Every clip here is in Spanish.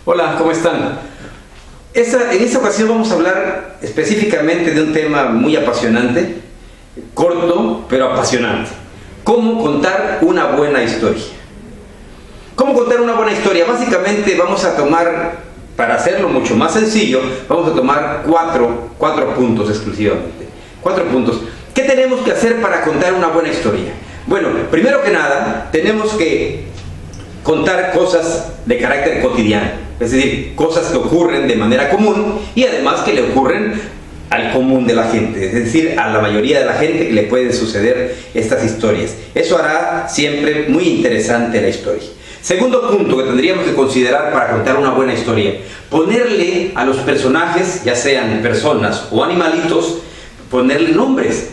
Hola, ¿cómo están? En esta ocasión vamos a hablar específicamente de un tema muy apasionante, corto pero apasionante. ¿Cómo contar una buena historia? ¿Cómo contar una buena historia? Básicamente vamos a tomar, para hacerlo mucho más sencillo, vamos a tomar cuatro puntos exclusivamente. 4 puntos. ¿Qué tenemos que hacer para contar una buena historia? Bueno, primero que nada, tenemos que contar cosas de carácter cotidiano, es decir, cosas que ocurren de manera común y además que le ocurren al común de la gente, es decir, a la mayoría de la gente que le pueden suceder estas historias. Eso hará siempre muy interesante la historia. Segundo punto que tendríamos que considerar para contar una buena historia: ponerle a los personajes, ya sean personas o animalitos, ponerle nombres.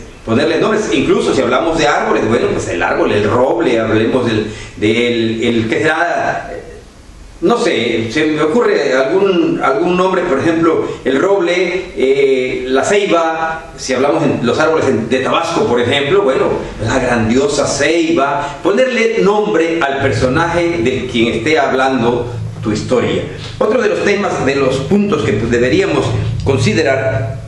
Incluso si hablamos de árboles, bueno, pues el árbol, el roble, hablemos del que será, no sé, se me ocurre algún nombre, por ejemplo, el roble, la ceiba, si hablamos de los árboles de Tabasco, por ejemplo, bueno, la grandiosa ceiba, ponerle nombre al personaje de quien esté hablando tu historia. Otro de los temas, de los puntos que deberíamos considerar,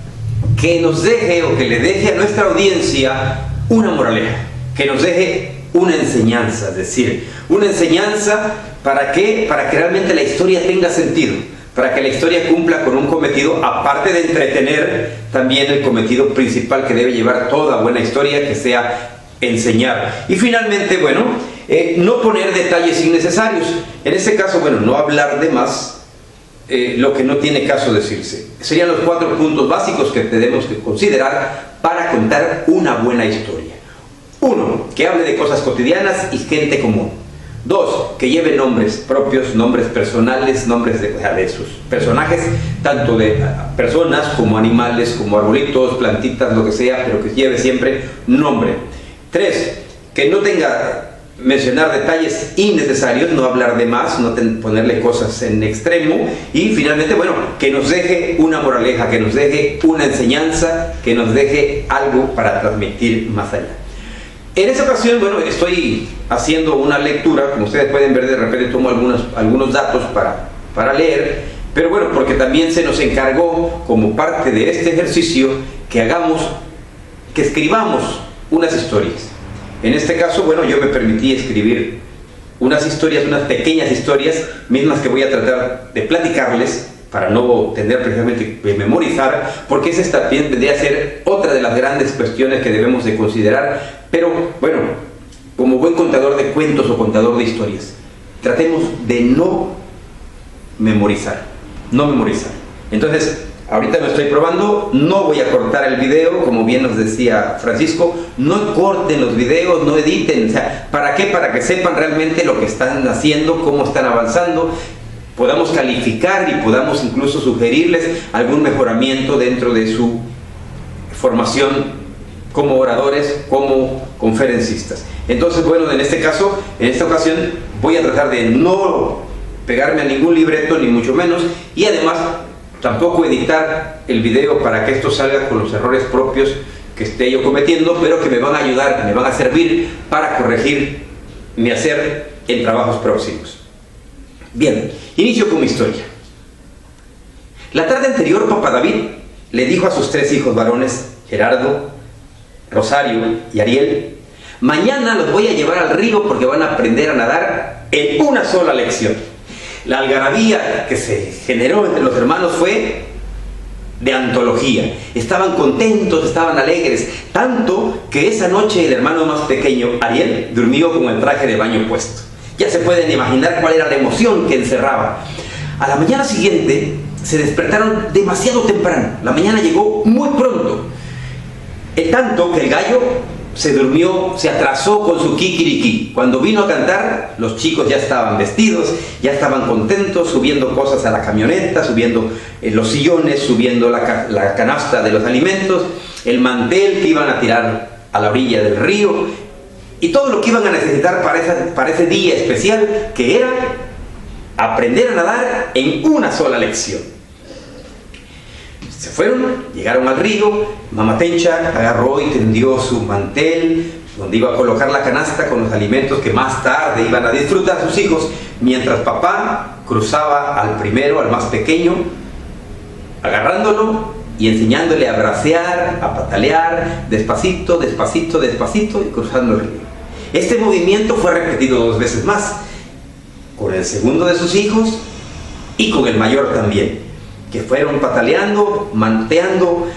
que nos deje o que le deje a nuestra audiencia una moraleja, que nos deje una enseñanza, es decir, una enseñanza ¿para qué? Para que realmente la historia tenga sentido, para que la historia cumpla con un cometido, aparte de entretener, también el cometido principal que debe llevar toda buena historia, que sea enseñar. Y finalmente, bueno, no poner detalles innecesarios. En este caso, bueno, no hablar de más lo que no tiene caso decirse. Serían los 4 puntos básicos que tenemos que considerar para contar una buena historia. 1. Que hable de cosas cotidianas y gente común. 2. Que lleve nombres propios, nombres personales, nombres de sus personajes, tanto de personas como animales, como arbolitos, plantitas, lo que sea, pero que lleve siempre nombre. 3. Que no tenga mencionar detalles innecesarios, no hablar de más, no ponerle cosas en extremo. Y finalmente, bueno, que nos deje una moraleja, que nos deje una enseñanza, que nos deje algo para transmitir más allá. En esta ocasión, bueno, estoy haciendo una lectura, como ustedes pueden ver, de repente tomo algunos datos para leer, pero bueno, porque también se nos encargó, como parte de este ejercicio, que escribamos unas historias. En este caso, bueno, yo me permití escribir unas pequeñas historias, mismas que voy a tratar de platicarles, para no tener precisamente que memorizar, porque esa también tendría a ser otra de las grandes cuestiones que debemos de considerar. Pero bueno, como buen contador de cuentos o contador de historias, tratemos de no memorizar. Entonces, ahorita me estoy probando, no voy a cortar el video, como bien nos decía Francisco, no corten los videos, no editen, o sea, ¿para qué? Para que sepan realmente lo que están haciendo, cómo están avanzando, podamos calificar y podamos incluso sugerirles algún mejoramiento dentro de su formación como oradores, como conferencistas. Entonces, bueno, en este caso, en esta ocasión, voy a tratar de no pegarme a ningún libreto, ni mucho menos, y además tampoco editar el video para que esto salga con los errores propios que esté yo cometiendo, pero que me van a ayudar, me van a servir para corregir mi hacer en trabajos próximos. Bien, inicio con mi historia. La tarde anterior, papá David le dijo a sus 3 hijos varones, Gerardo, Rosario y Ariel: mañana los voy a llevar al río porque van a aprender a nadar en una sola lección. La algarabía que se generó entre los hermanos fue de antología. Estaban contentos, estaban alegres, tanto que esa noche el hermano más pequeño, Ariel, durmió con el traje de baño puesto. Ya se pueden imaginar cuál era la emoción que encerraba. A la mañana siguiente se despertaron demasiado temprano. La mañana llegó muy pronto, tanto que el gallo se atrasó con su kikiriki. Cuando vino a cantar, los chicos ya estaban vestidos, ya estaban contentos, subiendo cosas a la camioneta, subiendo los sillones, subiendo la canasta de los alimentos, el mantel que iban a tirar a la orilla del río, y todo lo que iban a necesitar para ese día especial, que era aprender a nadar en una sola lección. Se fueron, llegaron al río, Mamá Tencha agarró y tendió su mantel, donde iba a colocar la canasta con los alimentos que más tarde iban a disfrutar sus hijos, mientras papá cruzaba al primero, al más pequeño, agarrándolo y enseñándole a bracear, a patalear, despacito, despacito, despacito, y cruzando el río. Este movimiento fue repetido 2 veces más, con el segundo de sus hijos y con el mayor también, que fueron pataleando, manteando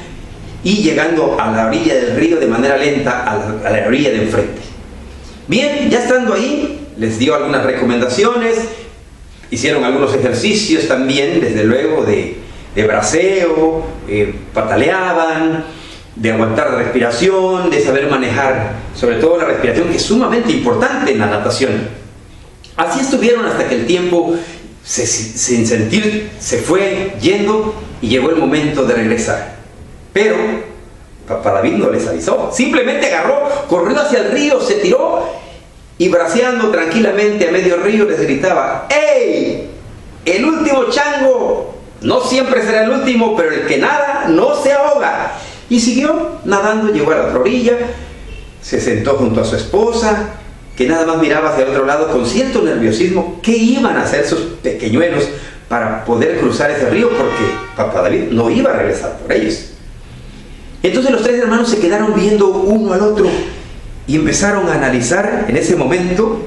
y llegando a la orilla del río de manera lenta, a la orilla de enfrente. Bien, ya estando ahí, les dio algunas recomendaciones, hicieron algunos ejercicios también, desde luego, de braceo, pataleaban, de aguantar la respiración, de saber manejar, sobre todo la respiración, que es sumamente importante en la natación. Así estuvieron hasta que el tiempo, sin sentir, se fue yendo y llegó el momento de regresar. Pero papá David no les avisó, simplemente agarró, corrió hacia el río, se tiró y braceando tranquilamente a medio río les gritaba: ¡Ey! El último chango no siempre será el último, pero el que nada no se ahoga. Y siguió nadando, llegó a la otra orilla, se sentó junto a su esposa, que nada más miraba hacia el otro lado con cierto nerviosismo. ¿Qué iban a hacer sus pequeñuelos para poder cruzar ese río? Porque papá David no iba a regresar por ellos. Entonces los 3 hermanos se quedaron viendo uno al otro y empezaron a analizar en ese momento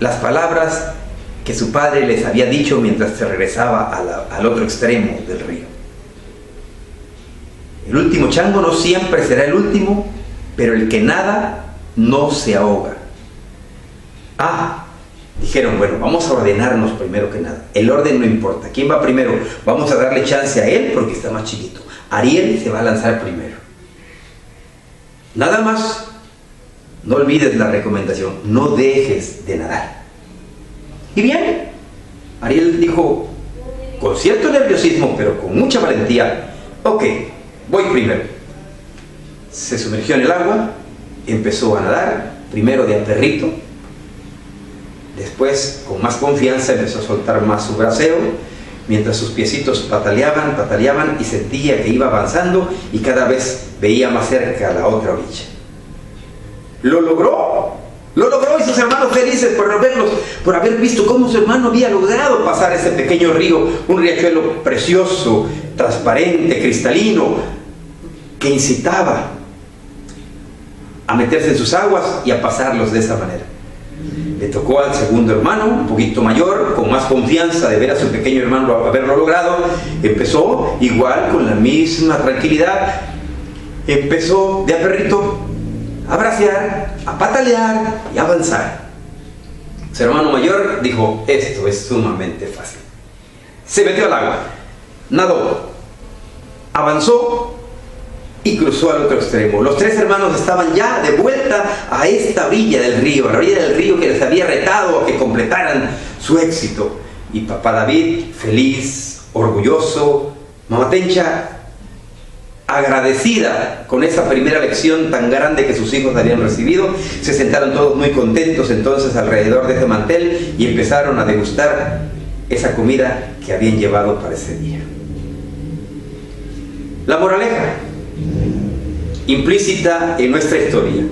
las palabras que su padre les había dicho mientras se regresaba al otro extremo del río. El último chango no siempre será el último, pero el que nada no se ahoga. Dijeron, bueno, vamos a ordenarnos primero que nada. El orden no importa. ¿Quién va primero? Vamos a darle chance a él porque está más chiquito. Ariel se va a lanzar primero. Nada más, no olvides la recomendación, no dejes de nadar. Y bien, Ariel dijo, con cierto nerviosismo, pero con mucha valentía: ok, voy primero. Se sumergió en el agua, empezó a nadar, primero de a perrito, después con más confianza empezó a soltar más su braceo, mientras sus piecitos pataleaban y sentía que iba avanzando y cada vez veía más cerca la otra orilla. ¡Lo logró! Y sus hermanos felices por haber visto cómo su hermano había logrado pasar ese pequeño río, un riachuelo precioso, transparente, cristalino, que incitaba a meterse en sus aguas y a pasarlos de esa manera. Le tocó al segundo hermano, un poquito mayor, con más confianza de ver a su pequeño hermano haberlo logrado. Empezó igual, con la misma tranquilidad. Empezó de a perrito a bracear, a patalear y a avanzar. Su hermano mayor dijo: esto es sumamente fácil. Se metió al agua, nadó, avanzó y cruzó al otro extremo. Los 3 hermanos estaban ya de vuelta a esta orilla del río, a la orilla del río que les había retado a que completaran su éxito. Y papá David, feliz, orgulloso, mamá Tencha, agradecida con esa primera lección tan grande que sus hijos habían recibido, se sentaron todos muy contentos entonces alrededor de ese mantel y empezaron a degustar esa comida que habían llevado para ese día. La moraleja implícita en nuestra historia: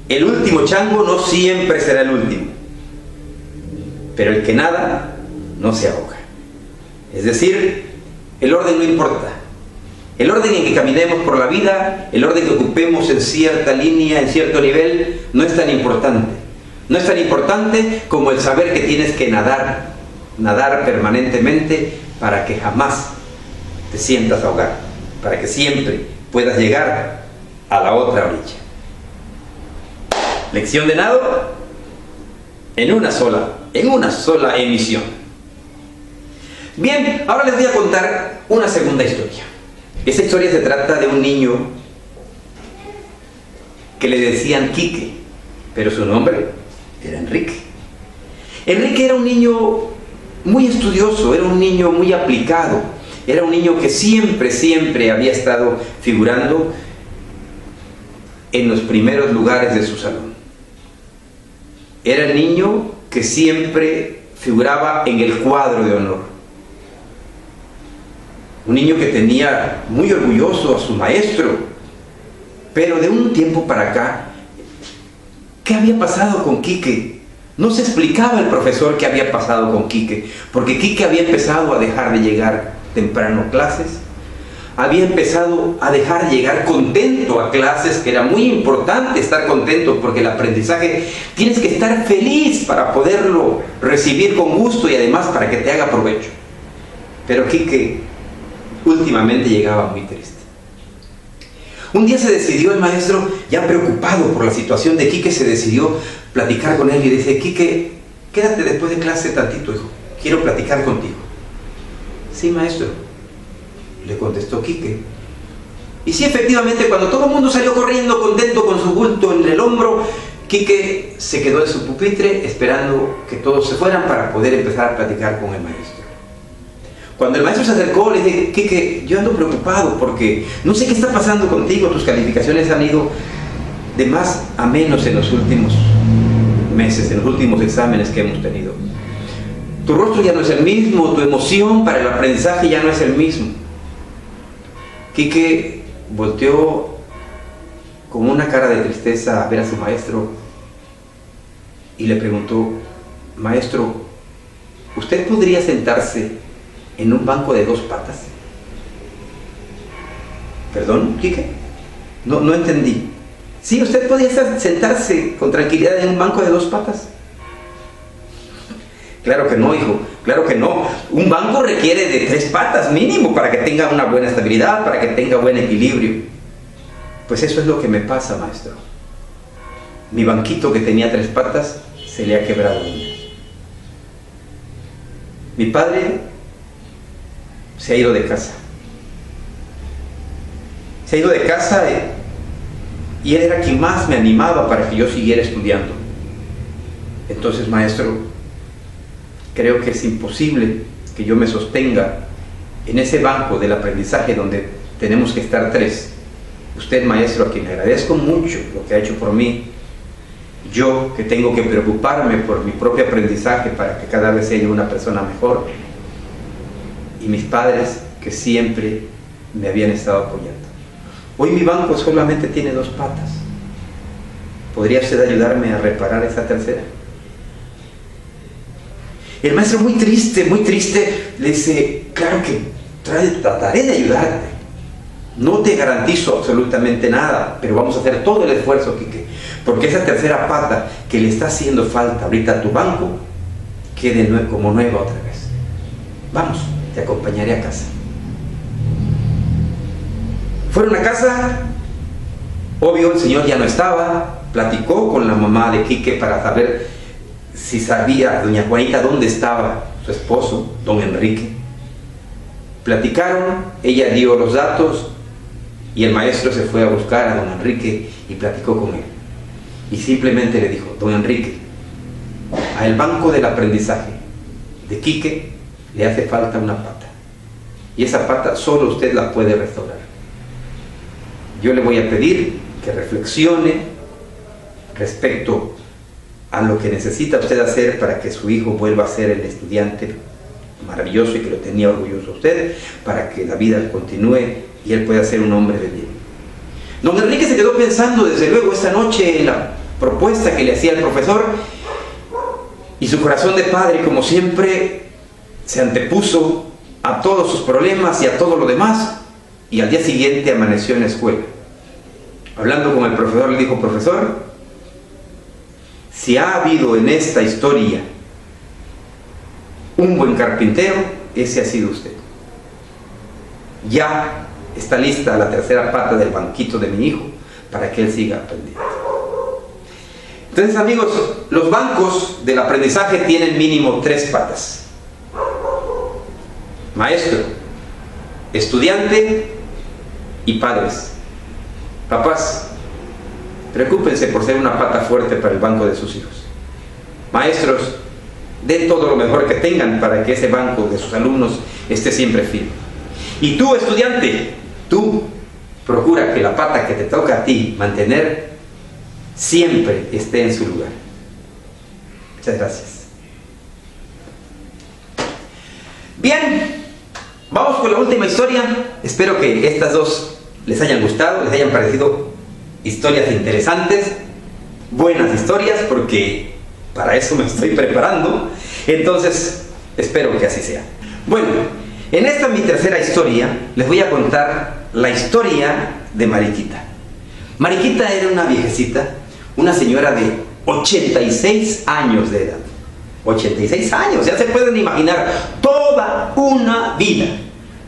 el último chango no siempre será el último, pero el que nada no se ahoga. Es decir, el orden no importa. El orden en que caminemos por la vida, el orden que ocupemos en cierta línea, en cierto nivel, no es tan importante. No es tan importante como el saber que tienes que nadar permanentemente para que jamás te sientas ahogar, para que siempre puedas llegar a la otra orilla. Lección de nado en una sola emisión. Bien, ahora les voy a contar una segunda historia. Esta historia se trata de un niño que le decían Quique, pero su nombre era Enrique. Enrique era un niño muy estudioso, era un niño muy aplicado, era un niño que siempre había estado figurando en los primeros lugares de su salón. Era el niño que siempre figuraba en el cuadro de honor. Un niño que tenía muy orgulloso a su maestro, Pero de un tiempo para acá, ¿qué había pasado con Quique? No se explicaba el profesor qué había pasado con Quique, porque Quique había empezado a dejar de llegar temprano a clases, había empezado a dejar de llegar contento a clases, que era muy importante estar contento, porque el aprendizaje tienes que estar feliz para poderlo recibir con gusto y además para que te haga provecho. Pero Quique últimamente llegaba muy triste. Un día se decidió el maestro, ya preocupado por la situación de Quique, se decidió platicar con él y dice: Quique, quédate después de clase tantito, hijo, quiero platicar contigo. Sí, maestro, le contestó Quique. Y sí, efectivamente, cuando todo el mundo salió corriendo contento con su bulto en el hombro, Quique se quedó en su pupitre esperando que todos se fueran para poder empezar a platicar con el maestro. Cuando el maestro se acercó, le dije: Quique, yo ando preocupado porque no sé qué está pasando contigo, tus calificaciones han ido de más a menos en los últimos meses, en los últimos exámenes que hemos tenido. Tu rostro ya no es el mismo, tu emoción para el aprendizaje ya no es el mismo. Quique volteó con una cara de tristeza a ver a su maestro y le preguntó: maestro, ¿usted podría sentarse en un banco de 2 patas? ¿Perdón, Quique? No entendí. Sí, usted podría sentarse con tranquilidad en un banco de 2 patas. Claro que no, hijo, claro que no. Un banco requiere de 3 patas mínimo para que tenga una buena estabilidad, para que tenga buen equilibrio. Pues eso es lo que me pasa, maestro. Mi banquito que tenía 3 patas se le ha quebrado una. Mi padre se ha ido de casa. Se ha ido de casa y él era quien más me animaba para que yo siguiera estudiando. Entonces, maestro, creo que es imposible que yo me sostenga en ese banco del aprendizaje donde tenemos que estar 3. Usted, maestro, a quien le agradezco mucho lo que ha hecho por mí. Yo, que tengo que preocuparme por mi propio aprendizaje para que cada vez sea una persona mejor. Y mis padres, que siempre me habían estado apoyando. Hoy mi banco solamente tiene 2 patas. ¿Podría usted ayudarme a reparar esa tercera? El maestro, muy triste, le dice: claro que trataré de ayudarte. No te garantizo absolutamente nada, pero vamos a hacer todo el esfuerzo, Quique, porque esa tercera pata que le está haciendo falta ahorita a tu banco quede como nueva otra vez. Vamos, te acompañaré a casa. Fueron a casa. Obvio, el señor ya no estaba. Platicó con la mamá de Quique para saber si sabía doña Juanita dónde estaba su esposo, don Enrique. Platicaron, ella dio los datos y el maestro se fue a buscar a don Enrique y platicó con él. Y simplemente le dijo: don Enrique, al banco del aprendizaje de Quique le hace falta una pata. Y esa pata solo usted la puede restaurar. Yo le voy a pedir que reflexione respecto a lo que necesita usted hacer para que su hijo vuelva a ser el estudiante maravilloso y que lo tenía orgulloso usted, para que la vida continúe y él pueda ser un hombre de bien. Don Enrique se quedó pensando desde luego esta noche en la propuesta que le hacía el profesor, y su corazón de padre, como siempre, se antepuso a todos sus problemas y a todo lo demás, y al día siguiente amaneció en la escuela. Hablando con el profesor, le dijo: profesor, si ha habido en esta historia un buen carpintero, ese ha sido usted. Ya está lista la tercera pata del banquito de mi hijo para que él siga aprendiendo. Entonces, amigos, los bancos del aprendizaje tienen mínimo 3 patas: maestro, estudiante y padres. Papás, preocúpense por ser una pata fuerte para el banco de sus hijos. Maestros, den todo lo mejor que tengan para que ese banco de sus alumnos esté siempre firme. Y tú, estudiante, tú procura que la pata que te toca a ti mantener siempre esté en su lugar. Muchas gracias. Bien, vamos con la última historia. Espero que estas 2 les hayan gustado, les hayan parecido historias interesantes, buenas historias, porque para eso me estoy preparando. Entonces, espero que así sea. Bueno, en esta mi tercera historia, les voy a contar la historia de Mariquita. Mariquita era una viejecita, una señora de 86 años de edad. 86 años, ya se pueden imaginar, toda una vida,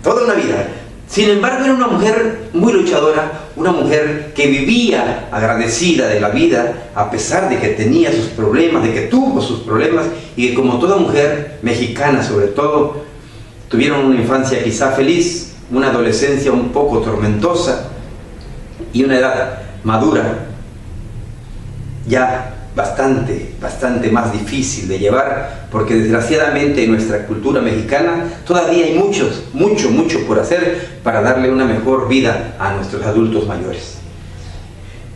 toda una vida. Sin embargo, era una mujer muy luchadora, una mujer que vivía agradecida de la vida, a pesar de que tenía sus problemas, de que tuvo sus problemas, y que como toda mujer mexicana sobre todo, tuvieron una infancia quizá feliz, una adolescencia un poco tormentosa, y una edad madura, ya bastante más difícil de llevar, porque desgraciadamente en nuestra cultura mexicana todavía hay mucho por hacer para darle una mejor vida a nuestros adultos mayores.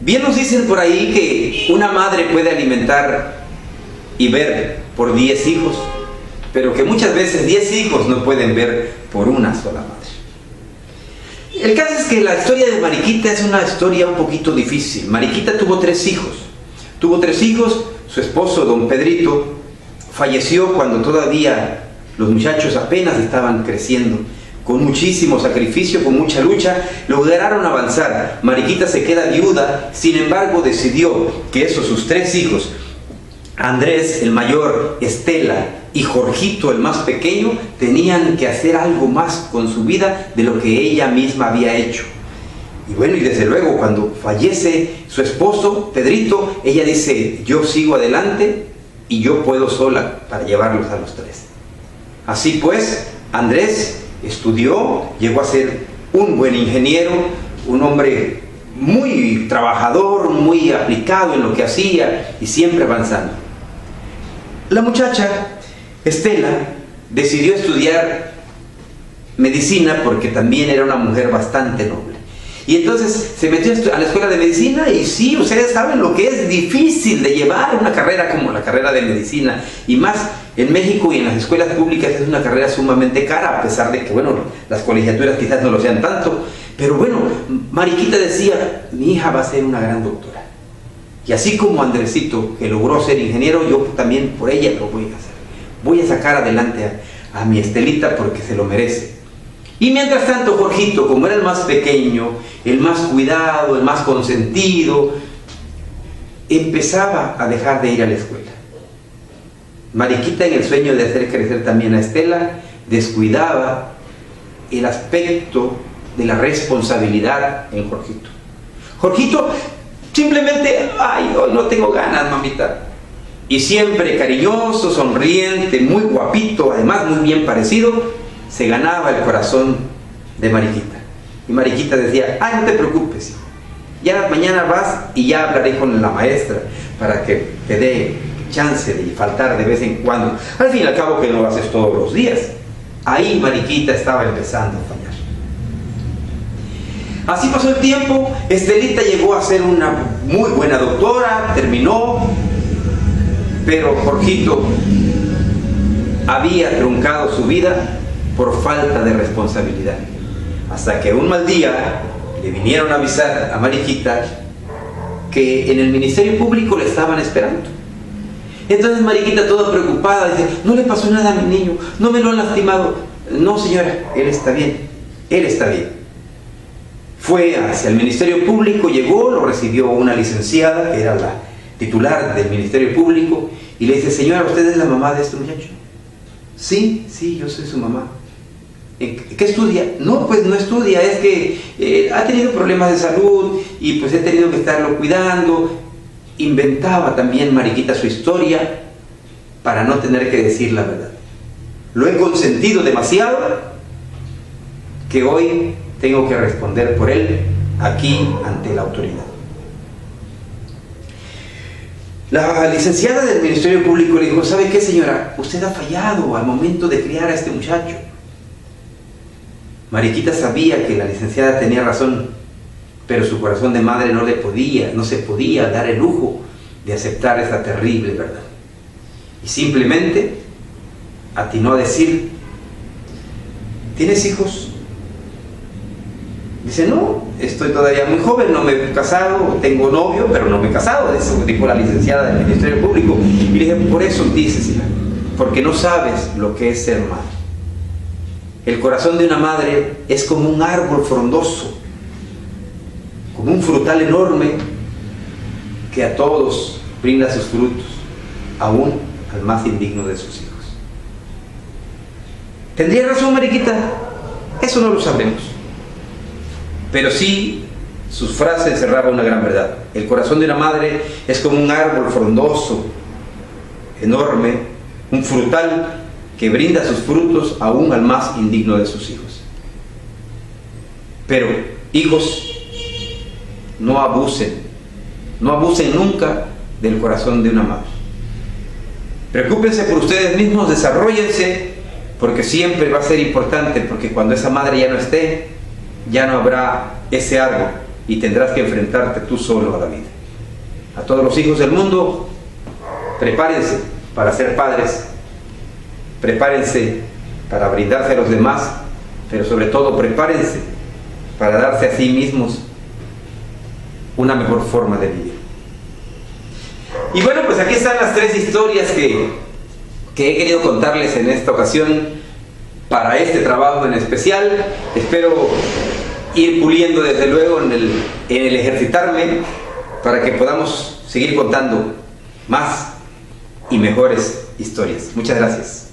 Bien nos dicen por ahí que una madre puede alimentar y ver por 10 hijos, pero que muchas veces 10 hijos no pueden ver por una sola madre. El caso es que la historia de Mariquita es una historia un poquito difícil. Mariquita tuvo 3 hijos. Su esposo, don Pedrito, falleció cuando todavía los muchachos apenas estaban creciendo. Con muchísimo sacrificio, con mucha lucha, lograron avanzar. Mariquita se queda viuda, sin embargo decidió que sus 3 hijos, Andrés, el mayor, Estela y Jorgito, el más pequeño, tenían que hacer algo más con su vida de lo que ella misma había hecho. Y bueno, y desde luego cuando fallece su esposo, Pedrito, ella dice, yo sigo adelante y yo puedo sola para llevarlos a los 3. Así pues, Andrés estudió, llegó a ser un buen ingeniero, un hombre muy trabajador, muy aplicado en lo que hacía y siempre avanzando. La muchacha, Estela, decidió estudiar medicina porque también era una mujer bastante noble. Y entonces se metió a la escuela de medicina y sí, ustedes saben lo que es difícil de llevar una carrera como la carrera de medicina. Y más en México y en las escuelas públicas es una carrera sumamente cara, a pesar de que, bueno, las colegiaturas quizás no lo sean tanto. Pero bueno, Mariquita decía, mi hija va a ser una gran doctora. Y así como Andresito, que logró ser ingeniero, yo también por ella lo voy a hacer. Voy a sacar adelante a mi Estelita porque se lo merece. Y mientras tanto, Jorgito, como era el más pequeño, el más cuidado, el más consentido, empezaba a dejar de ir a la escuela. Mariquita, en el sueño de hacer crecer también a Estela, descuidaba el aspecto de la responsabilidad en Jorgito. Jorgito simplemente, ay, hoy no tengo ganas, mamita. Y siempre cariñoso, sonriente, muy guapito, además muy bien parecido, se ganaba el corazón de Mariquita. Y Mariquita decía, ay, no te preocupes, hijo. Ya mañana vas y ya hablaré con la maestra para que te dé chance de faltar de vez en cuando. Al fin y al cabo que no lo haces todos los días. Ahí Mariquita estaba empezando a fallar. Así pasó el tiempo, Estelita llegó a ser una muy buena doctora, terminó, pero Jorgito había truncado su vida por falta de responsabilidad. Hasta que un mal día le vinieron a avisar a Mariquita que en el Ministerio Público le estaban esperando. Entonces Mariquita, toda preocupada, dice, no le pasó nada a mi niño, no me lo han lastimado. No, señora, él está bien, él está bien. Fue hacia el Ministerio Público, llegó, lo recibió una licenciada, que era la titular del Ministerio Público, y le dice, señora, ¿usted es la mamá de este muchacho? Sí, yo soy su mamá. ¿Qué estudia? No, pues no estudia, es que ha tenido problemas de salud y pues he tenido que estarlo cuidando. Inventaba también Mariquita su historia para no tener que decir la verdad. Lo he consentido demasiado que hoy tengo que responder por él aquí ante la autoridad. La licenciada del Ministerio Público le dijo, ¿sabe qué, señora? Usted ha fallado al momento de criar a este muchacho. Mariquita sabía que la licenciada tenía razón, pero su corazón de madre no se podía dar el lujo de aceptar esa terrible verdad. Y simplemente atinó a decir, ¿tienes hijos? Dice, no, estoy todavía muy joven, no me he casado, tengo novio, pero no me he casado. Eso dijo la licenciada del Ministerio Público. Y le dije, por eso dices, porque no sabes lo que es ser madre. El corazón de una madre es como un árbol frondoso, como un frutal enorme que a todos brinda sus frutos, aún al más indigno de sus hijos. ¿Tendría razón Mariquita? Eso no lo sabremos. Pero sí, sus frases encerraban una gran verdad. El corazón de una madre es como un árbol frondoso, enorme, un frutal que brinda sus frutos aún al más indigno de sus hijos. Pero, hijos, no abusen nunca del corazón de una madre. Preocúpense por ustedes mismos, desarróllense, porque siempre va a ser importante, porque cuando esa madre ya no esté, ya no habrá ese árbol y tendrás que enfrentarte tú solo a la vida. A todos los hijos del mundo, prepárense para ser padres, prepárense para brindarse a los demás, pero sobre todo prepárense para darse a sí mismos una mejor forma de vivir. Y bueno, pues aquí están las 3 historias que he querido contarles en esta ocasión para este trabajo en especial. Espero ir puliendo desde luego en el ejercitarme para que podamos seguir contando más y mejores historias. Muchas gracias.